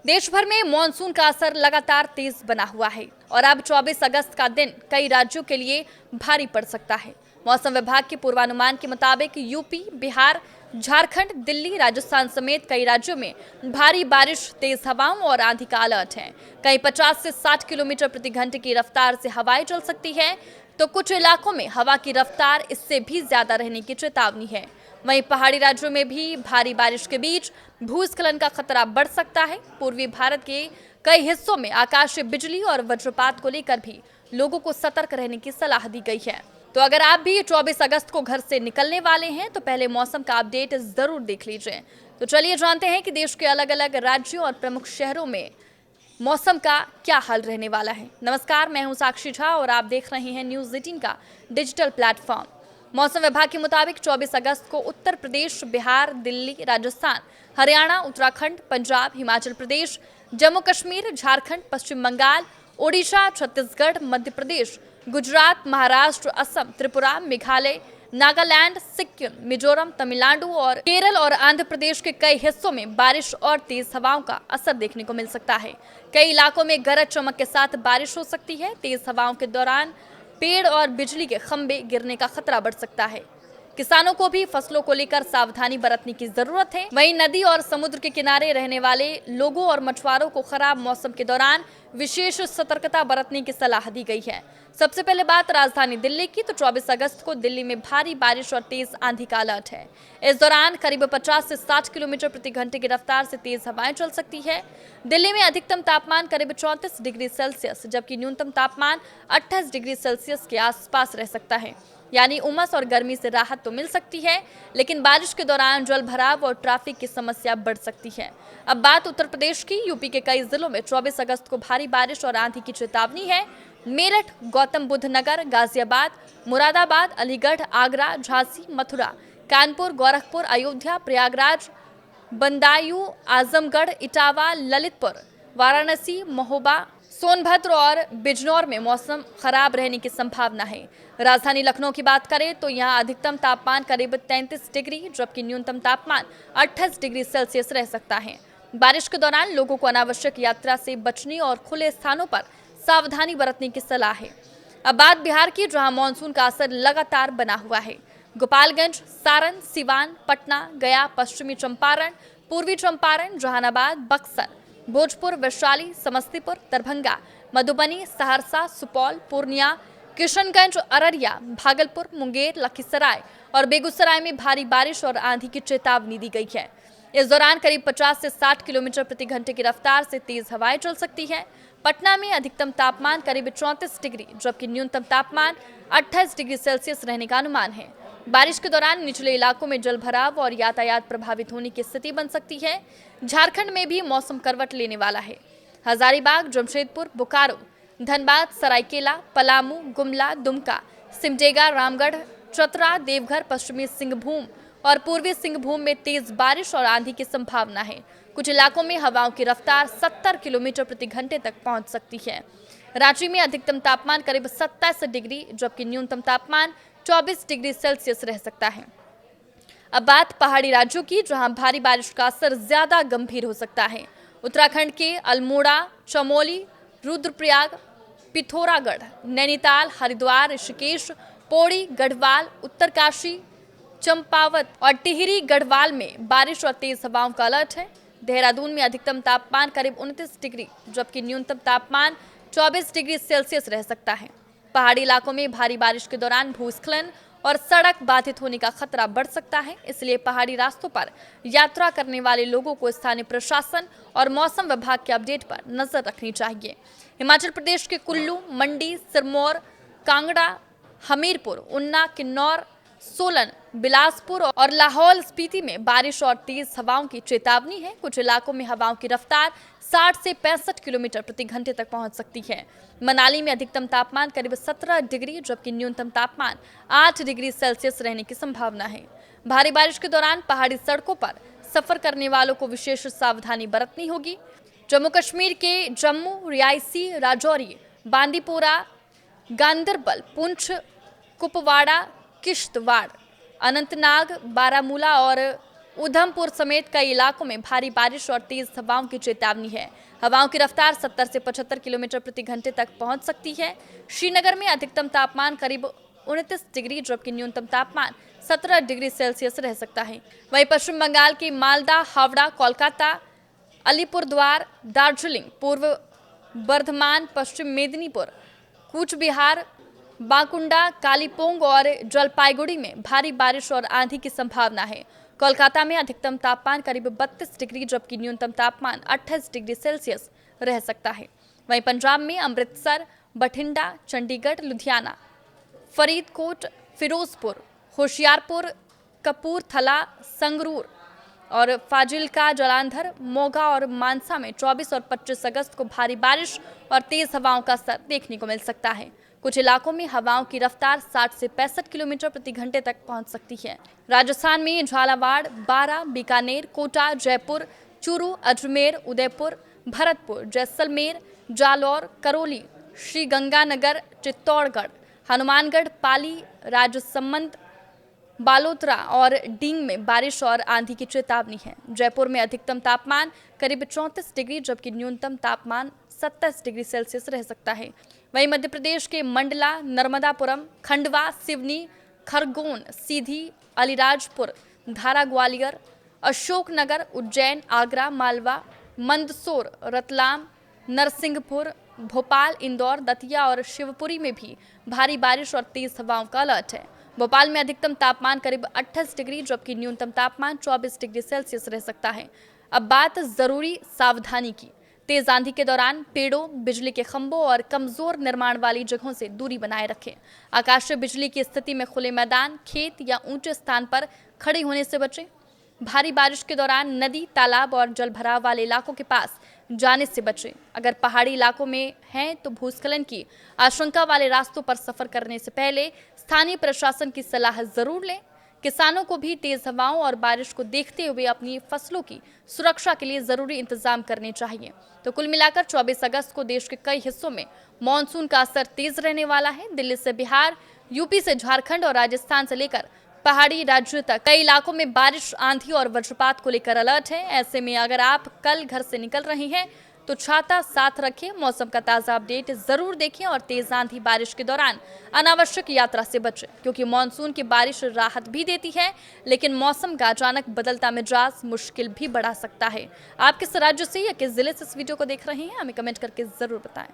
देश भर में मॉनसून का असर लगातार तेज बना हुआ है और अब 24 अगस्त का दिन कई राज्यों के लिए भारी पड़ सकता है। मौसम विभाग के पूर्वानुमान के मुताबिक यूपी, बिहार, झारखंड, दिल्ली, राजस्थान समेत कई राज्यों में भारी बारिश, तेज हवाओं और आंधी का अलर्ट है। कहीं 50 से 60 किलोमीटर प्रति घंटे की रफ्तार से हवाएं चल सकती है, तो कुछ इलाकों में हवा की रफ्तार इससे भी ज्यादा रहने की चेतावनी है। वहीं पहाड़ी राज्यों में भी भारी बारिश के बीच भूस्खलन का खतरा बढ़ सकता है। पूर्वी भारत के कई हिस्सों में आकाशीय बिजली और वज्रपात को लेकर भी लोगों को सतर्क रहने की सलाह दी गई है। तो अगर आप भी 24 अगस्त को घर से निकलने वाले हैं तो पहले मौसम का अपडेट जरूर देख लीजिए। तो चलिए जानते हैं कि देश के अलग अलग राज्यों और प्रमुख शहरों में मौसम का क्या हाल रहने वाला है। नमस्कार, मैं हूं साक्षी झा और आप देख रहे हैं न्यूज़ 18 का डिजिटल प्लेटफॉर्म। मौसम विभाग के मुताबिक 24 अगस्त को उत्तर प्रदेश, बिहार, दिल्ली, राजस्थान, हरियाणा, उत्तराखंड, पंजाब, हिमाचल प्रदेश, जम्मू कश्मीर, झारखंड, पश्चिम बंगाल, ओडिशा, छत्तीसगढ़, मध्य प्रदेश, गुजरात, महाराष्ट्र, असम, त्रिपुरा, मेघालय, नागालैंड, सिक्किम, मिजोरम, तमिलनाडु और केरल और आंध्र प्रदेश के कई हिस्सों में बारिश और तेज हवाओं का असर देखने को मिल सकता है। कई इलाकों में गरज चमक के साथ बारिश हो सकती है। तेज हवाओं के दौरान पेड़ और बिजली के खंभे गिरने का खतरा बढ़ सकता है। किसानों को भी फसलों को लेकर सावधानी बरतने की जरूरत है। वहीं नदी और समुद्र के किनारे रहने वाले लोगों और मछुआरों को खराब मौसम के दौरान विशेष सतर्कता बरतने की सलाह दी गई है। सबसे पहले बात राजधानी दिल्ली की, तो 24 अगस्त को दिल्ली में भारी बारिश और तेज आंधी का अलर्ट है। इस दौरान करीब 50 से 60 किलोमीटर प्रति घंटे की रफ्तार से तेज हवाएं चल सकती है। दिल्ली में अधिकतम तापमान करीब 34 डिग्री सेल्सियस जबकि न्यूनतम तापमान 28 डिग्री सेल्सियस के आसपास रह सकता है। यानी उमस और गर्मी से राहत तो मिल सकती है, लेकिन बारिश के दौरान जल भराव और ट्रैफिक की समस्या बढ़ सकती है। अब बात उत्तर प्रदेश की, यूपी के कई जिलों में 24 अगस्त को भारी बारिश और आंधी की चेतावनी है। मेरठ, गौतम बुद्ध नगर, गाजियाबाद, मुरादाबाद, अलीगढ़, आगरा, झांसी, मथुरा, कानपुर, गोरखपुर, अयोध्या, प्रयागराज, बदायूं, आजमगढ़, इटावा, ललितपुर, वाराणसी, महोबा, सोनभद्र और बिजनौर में मौसम खराब रहने की संभावना है। राजधानी लखनऊ की बात करें तो यहां अधिकतम तापमान करीब 33 डिग्री जबकि न्यूनतम तापमान 28 डिग्री सेल्सियस रह सकता है। बारिश के दौरान लोगों को अनावश्यक यात्रा से बचने और खुले स्थानों पर सावधानी बरतने की सलाह है। अब बात बिहार की, जहां मानसून का असर लगातार बना हुआ है। गोपालगंज, सारण, सिवान, पटना, गया, पश्चिमी चंपारण, पूर्वी चंपारण, जहानाबाद, बक्सर, भोजपुर, वैशाली, समस्तीपुर, दरभंगा, मधुबनी, सहरसा, सुपौल, पूर्णिया, किशनगंज, अररिया, भागलपुर, मुंगेर, लखीसराय और बेगूसराय में भारी बारिश और आंधी की चेतावनी दी गई है। इस दौरान करीब 50 से 60 किलोमीटर प्रति घंटे की रफ्तार से तेज हवाएं चल सकती है। पटना में अधिकतम तापमान करीब 34 डिग्री जबकि न्यूनतम तापमान 28 डिग्री सेल्सियस रहने का अनुमान है। बारिश के दौरान निचले इलाकों में जल भराव और यातायात प्रभावित होने की स्थिति बन सकती है। झारखंड में भी मौसम करवट लेने वाला है। हजारीबाग, जमशेदपुर, बोकारो, धनबाद, सरायकेला, पलामू, गुमला, दुमका, सिमडेगा, रामगढ़, चतरा, देवघर, पश्चिमी सिंहभूम और पूर्वी सिंहभूम में तेज बारिश और आंधी की संभावना है। कुछ इलाकों में हवाओं की रफ्तार 70 किलोमीटर प्रति घंटे तक पहुंच सकती है। रांची में अधिकतम तापमान करीब 27 डिग्री जबकि न्यूनतम तापमान 24 डिग्री सेल्सियस रह सकता है। अब बात पहाड़ी राज्यों की, जहां भारी बारिश का असर ज्यादा गंभीर हो सकता है। उत्तराखंड के अल्मोड़ा, चमोली, रुद्रप्रयाग, पिथौरागढ़, नैनीताल, हरिद्वार, ऋषिकेश, पौड़ी, गढ़वाल, उत्तरकाशी, चंपावत और टिहरी गढ़वाल में बारिश और तेज हवाओं का अलर्ट है। देहरादून में अधिकतम तापमान करीब 29 डिग्री जबकि न्यूनतम तापमान 24 डिग्री सेल्सियस रह सकता है। पहाड़ी इलाकों में भारी बारिश के दौरान भूस्खलन और सड़क बाधित होने का खतरा बढ़ सकता है, इसलिए पहाड़ी रास्तों पर यात्रा करने वाले लोगों को स्थानीय प्रशासन और मौसम विभाग के अपडेट पर नजर रखनी चाहिए। हिमाचल प्रदेश के कुल्लू, मंडी, सिरमौर, कांगड़ा, हमीरपुर, उन्ना, किन्नौर, सोलन, बिलासपुर और लाहौल स्पीति में बारिश और तेज हवाओं की चेतावनी है। कुछ इलाकों में हवाओं की रफ्तार 60 से 65 किलोमीटर प्रति घंटे तक पहुंच सकती है। मनाली में अधिकतम तापमान करीब 17 डिग्री जबकि न्यूनतम तापमान 8 डिग्री सेल्सियस रहने की संभावना है। भारी बारिश के दौरान पहाड़ी सड़कों पर सफर करने वालों को विशेष सावधानी बरतनी होगी। जम्मू कश्मीर के जम्मू, रियासी, राजौरी, बांदीपोरा, गांदरबल, पुंछ, कुपवाड़ा, किश्तवाड़, अनंतनाग, बारामूला और उधमपुर समेत कई इलाकों में भारी बारिश और तेज हवाओं की चेतावनी है। हवाओं की रफ्तार 70 से 75 किलोमीटर प्रति घंटे तक पहुंच सकती है। श्रीनगर में अधिकतम तापमान करीब 29 डिग्री जबकि न्यूनतम तापमान 17 डिग्री सेल्सियस रह सकता है। वहीं पश्चिम बंगाल के मालदा, हावड़ा, कोलकाता, अलीपुरद्वार, दार्जिलिंग, पूर्व बर्धमान, पश्चिम मेदिनीपुर, कूच बिहार, बांकुंडा, कालीपोंग और जलपाईगुड़ी में भारी बारिश और आंधी की संभावना है। कोलकाता में अधिकतम तापमान करीब 32 डिग्री जबकि न्यूनतम तापमान 28 डिग्री सेल्सियस रह सकता है। वहीं पंजाब में अमृतसर, बठिंडा, चंडीगढ़, लुधियाना, फरीदकोट, फिरोजपुर, होशियारपुर, कपूरथला, संगरूर और फाजिल्का, जालंधर, मोगा और मानसा में 24 और 25 अगस्त को भारी बारिश और तेज हवाओं का असर देखने को मिल सकता है। कुछ इलाकों में हवाओं की रफ्तार 60 से 65 किलोमीटर प्रति घंटे तक पहुंच सकती है। राजस्थान में झालावाड़, बारा, बीकानेर, कोटा, जयपुर, चूरू, अजमेर, उदयपुर, भरतपुर, जैसलमेर, जालौर, करौली, श्रीगंगानगर, चित्तौड़गढ़, हनुमानगढ़, पाली, राजसमंद, बालोतरा और डींग में बारिश और आंधी की चेतावनी है। जयपुर में अधिकतम तापमान करीब 34 डिग्री जबकि न्यूनतम तापमान 27 डिग्री सेल्सियस रह सकता है। वहीं मध्य प्रदेश के मंडला, नर्मदापुरम, खंडवा, सिवनी, खरगोन, सीधी, अलीराजपुर, धारा, ग्वालियर, अशोकनगर, उज्जैन, आगरा, मालवा, मंदसौर, रतलाम, नरसिंहपुर, भोपाल, इंदौर, दतिया और शिवपुरी में भी भारी बारिश और तेज हवाओं का अलर्ट है। भोपाल में अधिकतम तापमान करीब 28 डिग्री जबकि न्यूनतम तापमान 24 डिग्री सेल्सियस रह सकता है। अब बात जरूरी सावधानी की। तेज आंधी के दौरान पेड़ों, बिजली के खंभों और कमजोर निर्माण वाली जगहों से दूरी बनाए रखें। आकाशीय बिजली की स्थिति में खुले मैदान, खेत या ऊंचे स्थान पर खड़े होने से बचें। भारी बारिश के दौरान नदी, तालाब और जल भराव वाले इलाकों के पास जाने से बचें। अगर पहाड़ी इलाकों में हैं तो भूस्खलन की आशंका वाले रास्तों पर सफर करने से पहले स्थानीय प्रशासन की सलाह जरूर लें। किसानों को भी तेज हवाओं और बारिश को देखते हुए अपनी फसलों की सुरक्षा के लिए जरूरी इंतजाम करने चाहिए। तो कुल मिलाकर 24 अगस्त को देश के कई हिस्सों में मानसून का असर तेज रहने वाला है। दिल्ली से बिहार, यूपी से झारखंड और राजस्थान से लेकर पहाड़ी राज्यों तक कई इलाकों में बारिश, आंधी और वज्रपात को लेकर अलर्ट है। ऐसे में अगर आप कल घर से निकल रहे हैं तो छाता साथ रखें, मौसम का ताज़ा अपडेट जरूर देखें और तेज आंधी बारिश के दौरान अनावश्यक यात्रा से बचें, क्योंकि मानसून की बारिश राहत भी देती है लेकिन मौसम का अचानक बदलता मिजाज मुश्किल भी बढ़ा सकता है। आप किस राज्य से या किस जिले से इस वीडियो को देख रहे हैं हमें कमेंट करके जरूर बताएं।